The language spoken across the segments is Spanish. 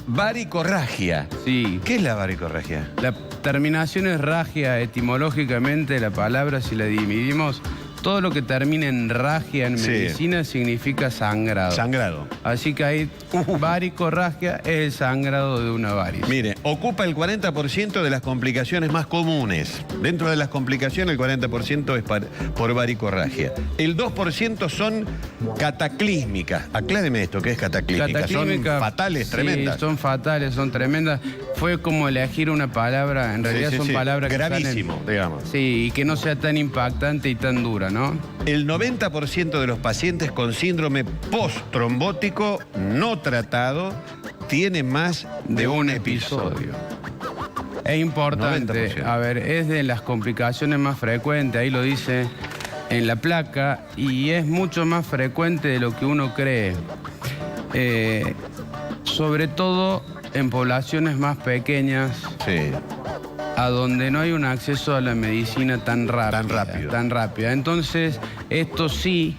Varicorragia. Sí. ¿Qué es la varicorragia? La terminación es ragia, etimológicamente la palabra, si la dividimos, todo lo que termina en ragia en medicina significa sangrado. Sangrado. Así que hay varicorragia, es el sangrado de una varice. Mire, ocupa el 40% de las complicaciones más comunes. Dentro de las complicaciones, el 40% es por varicorragia. El 2% son cataclísmicas. Acláreme esto, ¿qué es cataclísmica? ¿Son fatales, tremendas? Sí, son fatales, son tremendas. Fue como elegir una palabra, en realidad son palabras que gravísimo, digamos. Sí, y que no sea tan impactante y tan dura, ¿no? El 90% de los pacientes con síndrome post-trombótico no tratado tiene más de un episodio. Es importante, 90%. a ver, es de las complicaciones más frecuentes, ahí lo dice en la placa, y es mucho más frecuente de lo que uno cree. Sobre todo en poblaciones más pequeñas, a donde no hay un acceso a la medicina tan rápida. Entonces, esto sí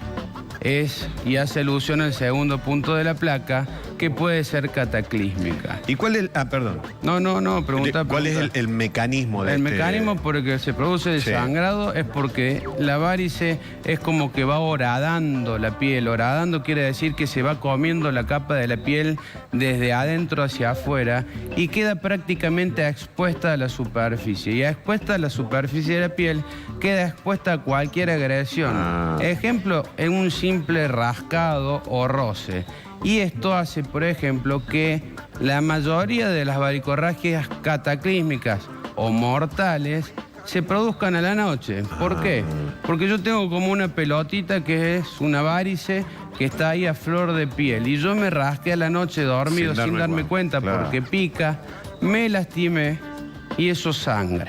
es, y hace alusión al segundo punto de la placa, que puede ser cataclísmica. ¿Y cuál es el...? Ah, perdón. No, pregunta. ¿Cuál es el mecanismo de El mecanismo por el que se produce el sangrado es porque la varice es como que va horadando la piel. Horadando quiere decir que se va comiendo la capa de la piel desde adentro hacia afuera y queda prácticamente expuesta a la superficie. Y expuesta a la superficie de la piel queda expuesta a cualquier agresión. Ejemplo, en un simple rascado o roce. Y esto hace, por ejemplo, que la mayoría de las varicorragias cataclísmicas o mortales se produzcan a la noche. ¿Por qué? Porque yo tengo como una pelotita que es una varice que está ahí a flor de piel. Y yo me rasqué a la noche dormido sin darme cuenta porque pica, me lastimé y eso sangra.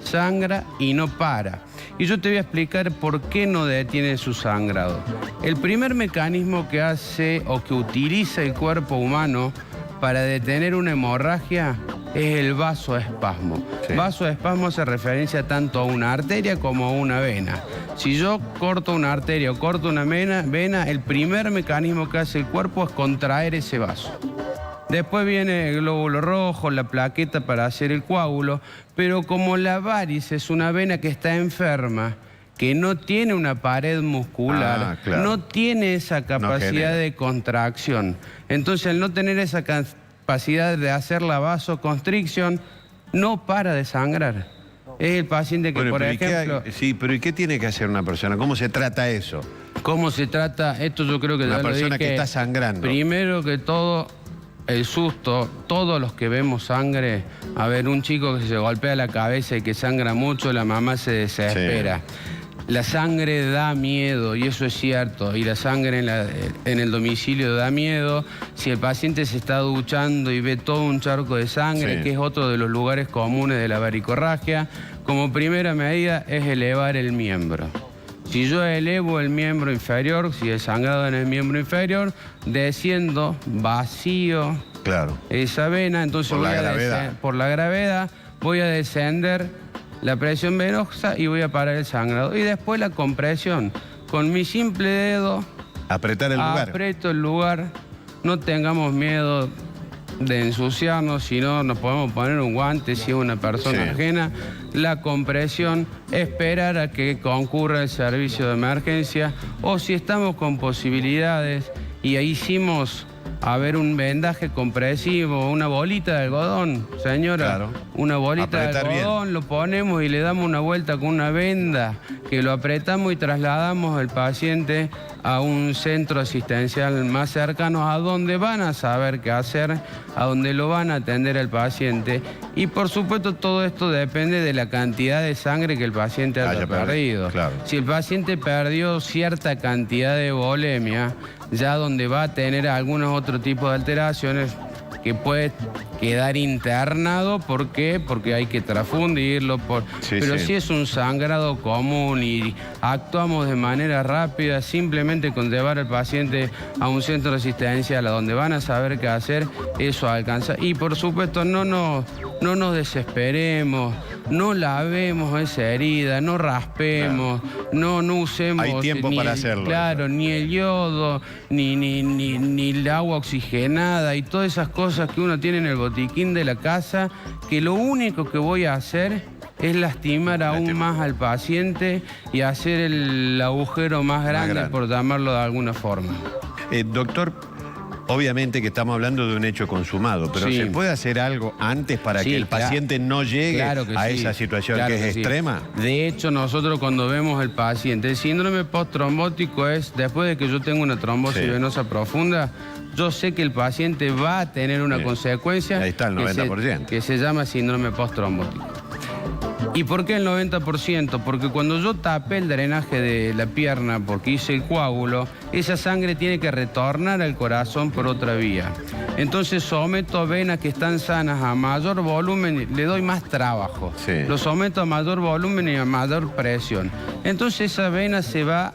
Sangra y no para. Y yo te voy a explicar por qué no detiene su sangrado. El primer mecanismo que hace o que utiliza el cuerpo humano para detener una hemorragia es el vasoespasmo. Vasoespasmo hace referencia tanto a una arteria como a una vena. Si yo corto una arteria o corto una vena, el primer mecanismo que hace el cuerpo es contraer ese vaso. Después viene el glóbulo rojo, la plaqueta para hacer el coágulo, pero como la varice es una vena que está enferma, que no tiene una pared muscular, no tiene esa capacidad de contracción. Entonces, al no tener esa capacidad de hacer la vasoconstricción, no para de sangrar. Es el paciente que, por ejemplo... pero ¿y qué tiene que hacer una persona? ¿Cómo se trata eso? ¿Cómo se trata? Esto yo creo que... Una persona que está sangrando. Primero que todo... El susto, todos los que vemos sangre, a ver, un chico que se golpea la cabeza y que sangra mucho, la mamá se desespera. La sangre da miedo, y eso es cierto, y la sangre en el domicilio da miedo. Si el paciente se está duchando y ve todo un charco de sangre, que es otro de los lugares comunes de la varicorragia, como primera medida es elevar el miembro. Si yo elevo el miembro inferior, si el sangrado en el miembro inferior, desciendo, vacío esa vena, entonces por la gravedad voy a descender la presión venosa y voy a parar el sangrado. Y después la compresión. Con mi simple dedo, apretar el lugar. Aprieto el lugar, no tengamos miedo de ensuciarnos, si no nos podemos poner un guante si es una persona ajena. La compresión, esperar a que concurra el servicio de emergencia, o si estamos con posibilidades y ahí hicimos un vendaje compresivo, una bolita de algodón, señora, una bolita de algodón, lo ponemos y le damos una vuelta con una venda, que lo apretamos y trasladamos al paciente a un centro asistencial más cercano, a donde van a saber qué hacer, a donde lo van a atender al paciente. Y por supuesto todo esto depende de la cantidad de sangre que el paciente haya perdido. Si el paciente perdió cierta cantidad de volemia, ya donde va a tener algunos otros tipos de alteraciones, que puede quedar internado. ¿Por qué? Porque hay que transfundirlo. Pero si es un sangrado común y actuamos de manera rápida, simplemente con llevar al paciente a un centro asistencial a donde van a saber qué hacer, eso alcanza. Y por supuesto no nos desesperemos. no lavemos esa herida, no raspemos, no usemos... Hay tiempo para hacerlo. Claro, ni el yodo, ni el agua oxigenada y todas esas cosas que uno tiene en el botiquín de la casa, que lo único que voy a hacer es lastimar aún más al paciente y hacer el agujero más grande, por llamarlo de alguna forma. Doctor, obviamente que estamos hablando de un hecho consumado, pero ¿se puede hacer algo antes para que el paciente no llegue a esa situación que es extrema? De hecho, nosotros cuando vemos al paciente, el síndrome posttrombótico es, después de que yo tengo una trombosis venosa profunda, yo sé que el paciente va a tener una consecuencia. Ahí está el 90%. Que se llama síndrome posttrombótico. ¿Y por qué el 90%? Porque cuando yo tapé el drenaje de la pierna porque hice el coágulo, esa sangre tiene que retornar al corazón por otra vía. Entonces someto venas que están sanas a mayor volumen, le doy más trabajo. Lo someto a mayor volumen y a mayor presión. Entonces esa vena se va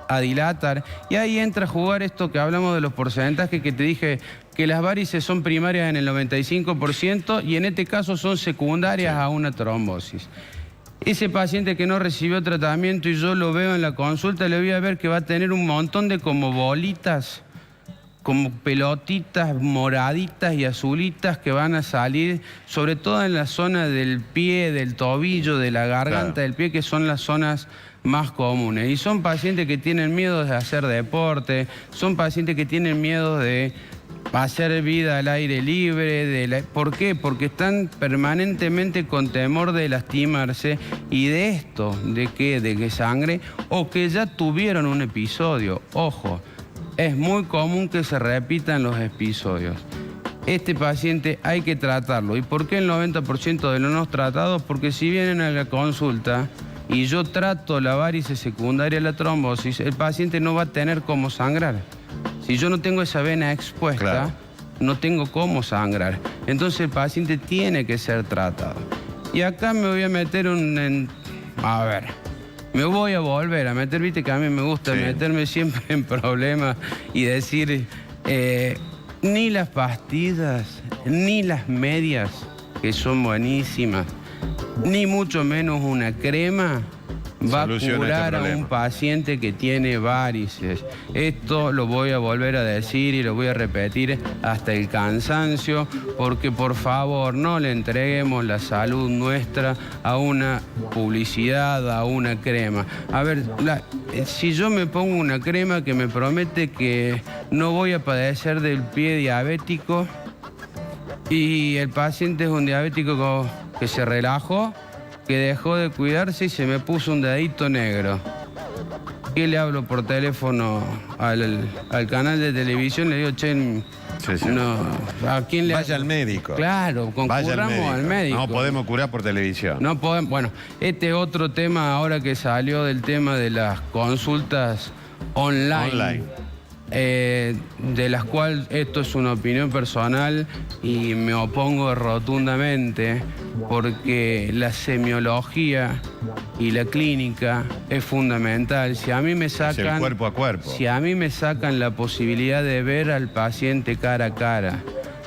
a dilatar y ahí entra a jugar esto que hablamos de los porcentajes que te dije, que las varices son primarias en el 95% y en este caso son secundarias a una trombosis. Ese paciente que no recibió tratamiento y yo lo veo en la consulta, le voy a ver que va a tener un montón de como bolitas, como pelotitas moraditas y azulitas que van a salir, sobre todo en la zona del pie, del tobillo, de la garganta del pie, que son las zonas más comunes. Y son pacientes que tienen miedo de hacer deporte, son pacientes que tienen miedo de hacer vida al aire libre. ¿Por qué? Porque están permanentemente con temor de lastimarse y de esto, ¿de qué? De que sangre, o que ya tuvieron un episodio. Ojo, es muy común que se repitan los episodios. Este paciente hay que tratarlo. ¿Y por qué el 90% de los no tratados? Porque si vienen a la consulta y yo trato la varice secundaria a la trombosis, el paciente no va a tener cómo sangrar. Si yo no tengo esa vena expuesta, no tengo cómo sangrar. Entonces el paciente tiene que ser tratado. Y acá me voy a meter me voy a volver a meter, viste que a mí me gusta meterme siempre en problemas y decir, ni las pastillas, ni las medias, que son buenísimas, ni mucho menos una crema va a curar a un paciente que tiene varices. Esto lo voy a volver a decir y lo voy a repetir hasta el cansancio, porque por favor no le entreguemos la salud nuestra a una publicidad, a una crema. A ver, si yo me pongo una crema que me promete que no voy a padecer del pie diabético y el paciente es un diabético que se relajó, que dejó de cuidarse y se me puso un dedito negro. ¿Qué le hablo por teléfono al canal de televisión? Le digo, che, no, ¿a quién le vaya al médico? Claro, concurramos al médico. No podemos curar por televisión. No podemos. Bueno, este otro tema ahora que salió del tema de las consultas online. De las cuales esto es una opinión personal y me opongo rotundamente, porque la semiología y la clínica es fundamental. Si a mí me sacan, es el cuerpo a cuerpo. Si a mí me sacan la posibilidad de ver al paciente cara a cara,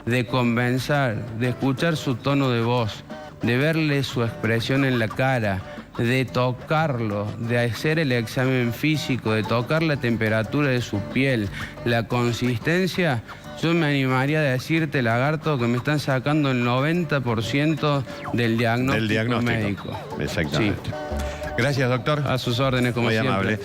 de conversar, de escuchar su tono de voz, de verle su expresión en la cara, de tocarlo, de hacer el examen físico, de tocar la temperatura de su piel, la consistencia, yo me animaría a decirte, lagarto, que me están sacando el 90% del diagnóstico médico. Exactamente. Gracias, doctor. A sus órdenes, como siempre. Muy amable.